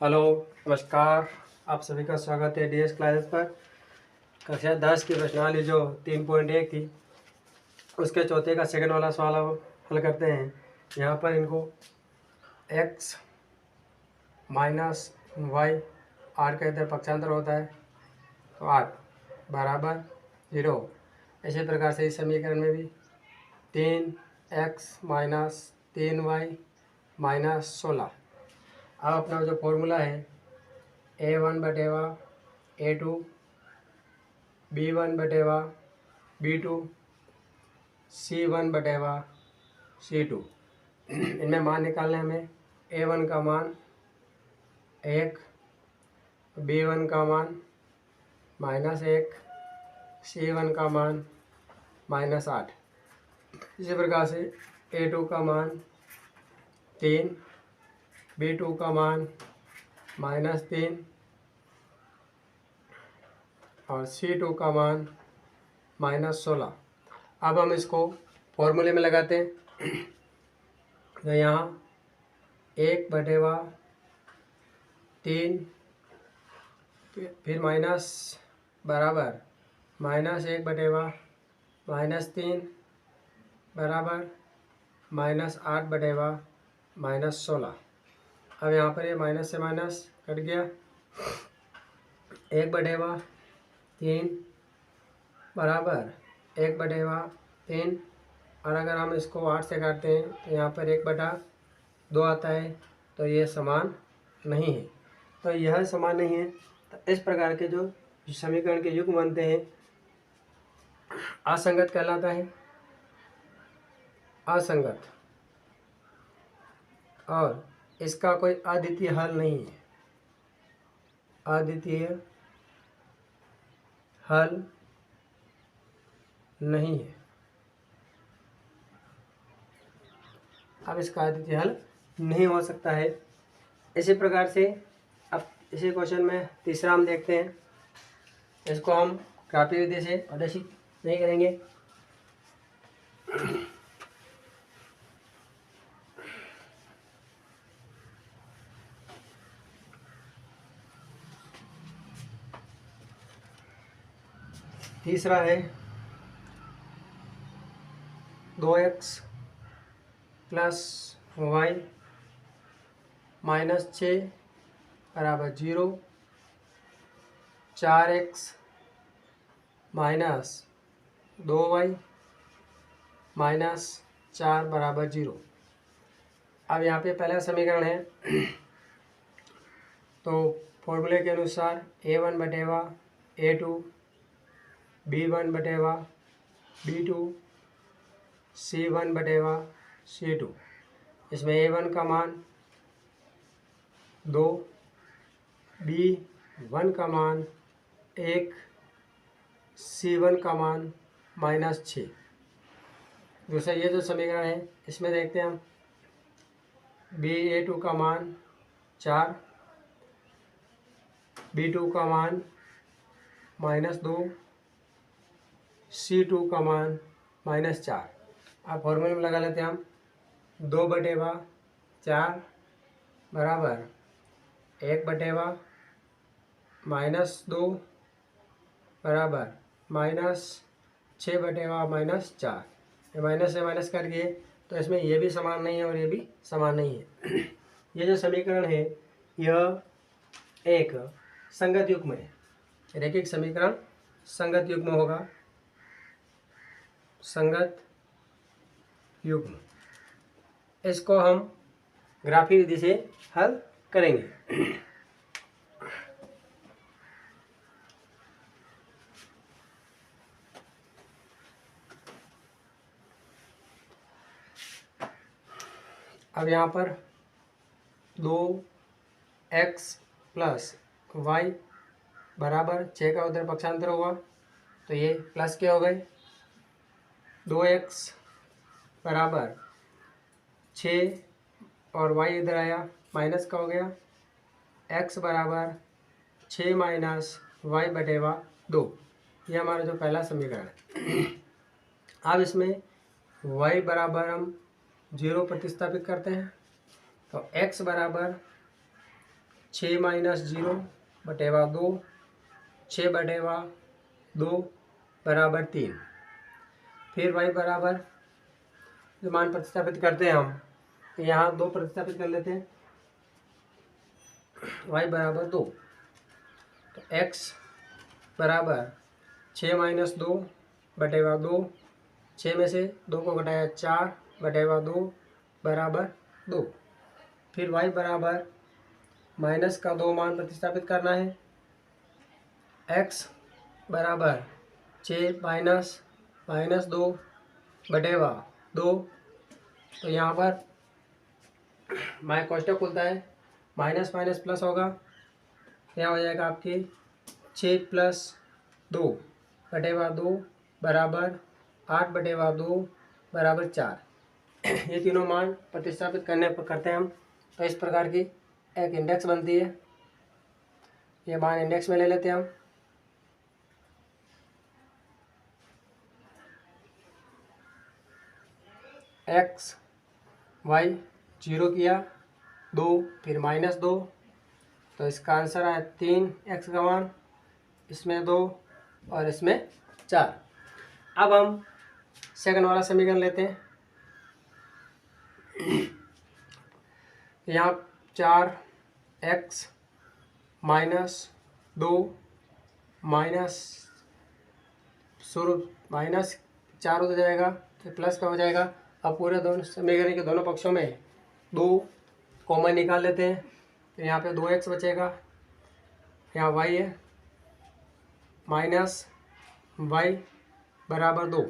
Hello, नमस्कार। आप सभी का स्वागत है डीएस क्लासेस पर। कक्षा 10 की प्रश्नावली जो 3.1 थी उसके चौथे का सेकंड वाला सवाल हल करते हैं। यहाँ पर इनको x माइनस वाई आर का इधर पक्षांतर होता है तो आर बराबर 0। इसी प्रकार से इस समीकरण में भी 3x माइनस 3y माइनस 16। अब अपना जो फॉर्मूला है a1 बटेवा a2 b1 बटेवा b2 c1 बटेवा c2। इनमें मान निकालने हमें a1 का मान 1, b1 का मान -1, c1 का मान -8। इसी प्रकार से a2 का मान 3, b2 का मान -3 और c2 का मान -16। अब हम इसको फॉर्मूले में लगाते हैं। तो यहाँ 1 बटेवा 3 फिर माइनस बराबर -1 बटेवा -3 बराबर -8 बटेवा -16। अब यहाँ पर ये माइनस से माइनस कट गया। 1 बटेवा 3 बराबर 1 बटेवा 3 और अगर हम इसको 8 से काटते हैं तो यहाँ पर 1/2 आता है तो ये समान नहीं है। तो यह समान नहीं है तो इस प्रकार के जो समीकरण के युग्म बनते हैं असंगत कहलाता है। असंगत और इसका कोई अद्वितीय हल नहीं है। अद्वितीय हल नहीं है। अब इसका अद्वितीय हल नहीं हो सकता है। इसी प्रकार से अब इसी क्वेश्चन में तीसरा हम देखते हैं। इसको हम ग्राफीय विधि से प्रदर्शित नहीं करेंगे। तीसरा है 2x प्लस वाई -6 बराबर 0, 4x माइनस 2y -4 बराबर 0। अब यहाँ पे पहला समीकरण है तो फॉर्मूले के अनुसार a1 बटेवा a2 b1 बटेवा b2 c1 बटेवा c2। इसमें a1 का मान 2, b1 का मान 1, c1 का मान -6। दूसरा ये जो समीकरण है इसमें देखते हैं हम ba2 का मान 4, b2 का मान -2, c2 का मान -4। अब फॉर्मूले में लगा लेते हैं हम 2 बटेवा 4 बराबर 1 बटेवा -2 बराबर -6 बटेवा -4। ये माइनस से माइनस कर दिए तो इसमें ये भी समान नहीं है और ये भी समान नहीं है। ये जो समीकरण है यह एक संगत युग्म है। रैखिक समीकरण संगत युग्म होगा। संगत युग्म इसको हम ग्राफीय विधि से हल करेंगे। अब यहाँ पर 2x प्लस वाई बराबर 6 का उधर पक्षांतर हुआ तो ये प्लस के हो गए। 2x बराबर 6 और y इधर आया माइनस का हो गया। x बराबर 6 माइनस वाई बटेवा 2। ये हमारा जो पहला समीकरण है। अब इसमें y बराबर हम 0 प्रतिस्थापित करते हैं तो x बराबर 6 माइनस 0 बटेवा 2, 6 बटेवा 2 बराबर 3। फिर y बराबर जो मान प्रतिस्थापित करते हैं हम, तो यहाँ 2 प्रतिस्थापित कर लेते हैं, y बराबर 2, तो x बराबर 6 माइनस 2 बटेवा 2, 6 में से 2 को घटाया 4 बटेवा 2 बराबर 2। फिर y बराबर माइनस का 2 मान प्रतिस्थापित करना है, x बराबर 6 माइनस 2 बटेवा 2, तो यहाँ पर माइनस कोष्टक खुलता है, माइनस माइनस प्लस होगा, यहाँ हो जाएगा आपकी 6 प्लस 2 बटेवा 2 बराबर 8 बटेवा 2 बराबर 4। ये तीनों मान प्रतिस्थापित करते हैं हम, तो इस प्रकार की एक इंडेक्स बनती है। ये मान इंडेक्स में ले लेते हैं हम। एक्स वाई 0 किया, 2 फिर माइनस 2, तो इसका आंसर है 3x का मान, इसमें 2 और इसमें 4। अब हम सेकंड वाला समीकरण लेते हैं। यहाँ 4x माइनस 2 माइनस शुरू माइनस 4 हो जाएगा, तो प्लस का हो जाएगा। अब पूरे दोनों समीकरण के दोनों पक्षों में 2 कॉमन निकाल लेते हैं, तो यहाँ पे 2x बचेगा, यहाँ y है, माइनस y बराबर 2।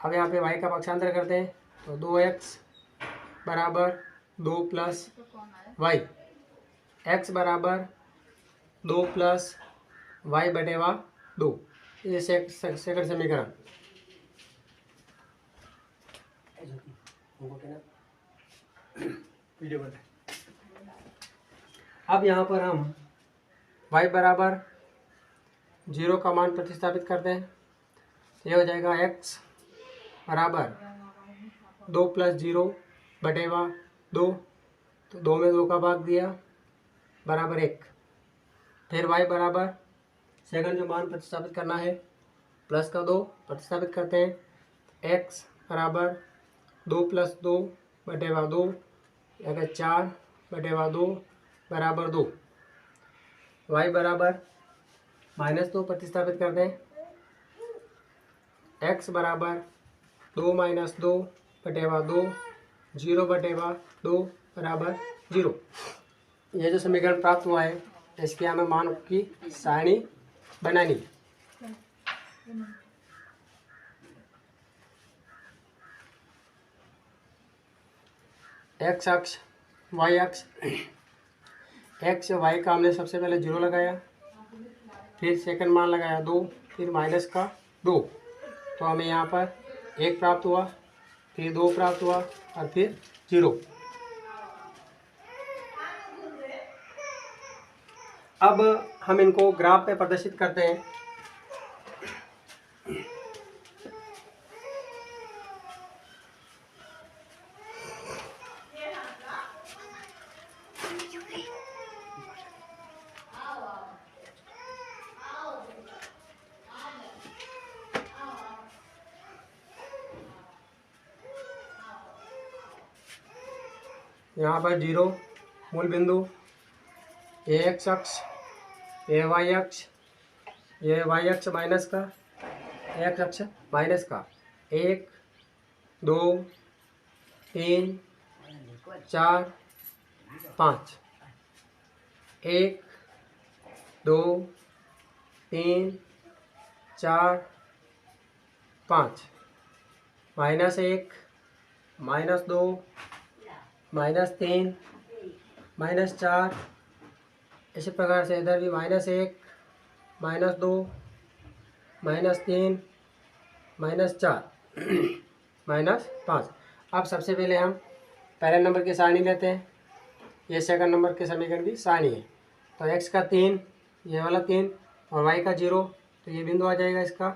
अब यहाँ पे y का पक्षांतर करते हैं, तो 2x बराबर 2 प्लस y, x बराबर 2 प्लस y बटेवा 2। ये सेकंड समीकरण। अब यहाँ पर हम y बराबर 0 का मान प्रतिस्थापित करते हैं, यह हो जाएगा x बराबर 2 प्लस 0 बटेवा 2, तो 2 में 2 का भाग दिया बराबर 1। फिर y बराबर सेकंड जो मान प्रतिस्थापित करना है, प्लस का 2 प्रतिस्थापित करते हैं, x बराबर 2 प्लस 2 बटेवा 2, अगर 4 बटेवा 2 बराबर 2। y बराबर माइनस 2 प्रतिस्थापित करते हैं, x बराबर 2 माइनस 2 बटेवा 2, 0 बटेवा 2 बराबर 0। ये जो समीकरण प्राप्त हुआ है, इसके हमें मान की सारणी बनानी। एक्स अक्ष वाई अक्ष, एक्स वाई का हमने सबसे पहले 0 लगाया, फिर सेकंड मान लगाया 2, फिर माइनस का 2, तो हमें यहाँ पर 1 प्राप्त हुआ, फिर 2 प्राप्त हुआ और फिर 0। अब हम इनको ग्राफ पे प्रदर्शित करते हैं। यहाँ पर 0 मूल बिंदु, ये एक्स अक्ष, ये वाई अक्ष, ये वाई अक्ष माइनस का, एक्स अक्ष माइनस का, 1 2 3 4 5, 1 2 3 4 5, माइनस 1 माइनस 2 माइनस 3 माइनस 4, इसी प्रकार से इधर भी minus 1 minus 2 minus 3 minus 4 minus 5। अब सबसे पहले हम पहले नंबर की सारणी लेते हैं, ये सेकंड नंबर के समीकरण की सारणी है। तो x का 3, ये वाला 3 और y का 0, तो ये बिंदु आ जाएगा इसका।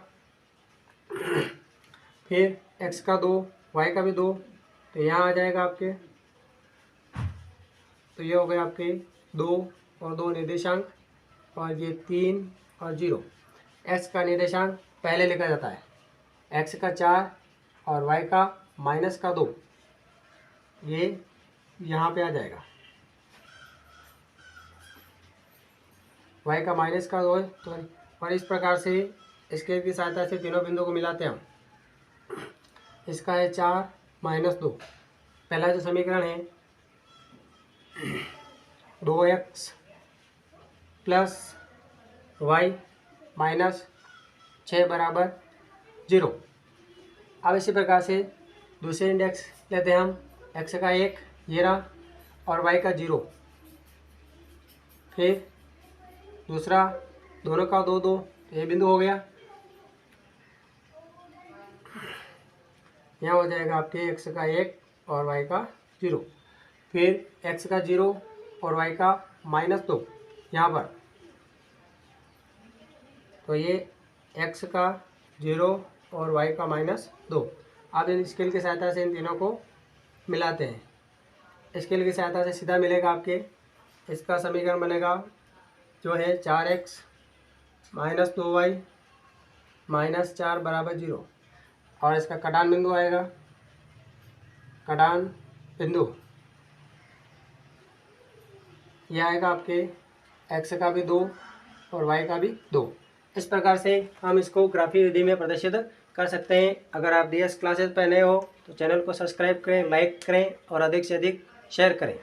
फिर x का 2, y का भी 2, तो यहाँ आ जाएगा आपके, तो ये हो गए आपके 2 और 2 निर्देशांक, और ये 3 और 0। x का निर्देशांक पहले लिखा जाता है, x का 4 और y का -2, ये यहाँ पे आ जाएगा। y का -2 है तो, और इस प्रकार से स्केल की सहायता से तीनों बिंदुओं को मिलाते हैं हम। इसका है 4 -2। पहला जो समीकरण है 2x प्लस y माइनस 6 बराबर 0। अब इसी प्रकार से दूसरे इंडेक्स लेते हैं हम, x का 1 ये रहा और y का 0। फिर दूसरा दोनों का 2 2, ये बिंदु हो गया। यहाँ हो जाएगा आपके x का 1 और y का 0। फिर x का 0 और y का -2 यहाँ पर, तो ये x का 0 और y का -2। अब इन स्केल की सहायता से इन तीनों को मिलाते हैं। स्केल की सहायता से सीधा मिलेगा आपके, इसका समीकरण बनेगा जो है 4x -2y -4 बराबर 0। और इसका कटान बिंदु आएगा, कटान बिंदु यह आएगा आपके x का भी 2 और y का भी 2। इस प्रकार से हम इसको ग्राफिक विधि में प्रदर्शित कर सकते हैं। अगर आप DS क्लासेस पर नए हो तो चैनल को सब्सक्राइब करें, लाइक करें और अधिक से अधिक शेयर करें।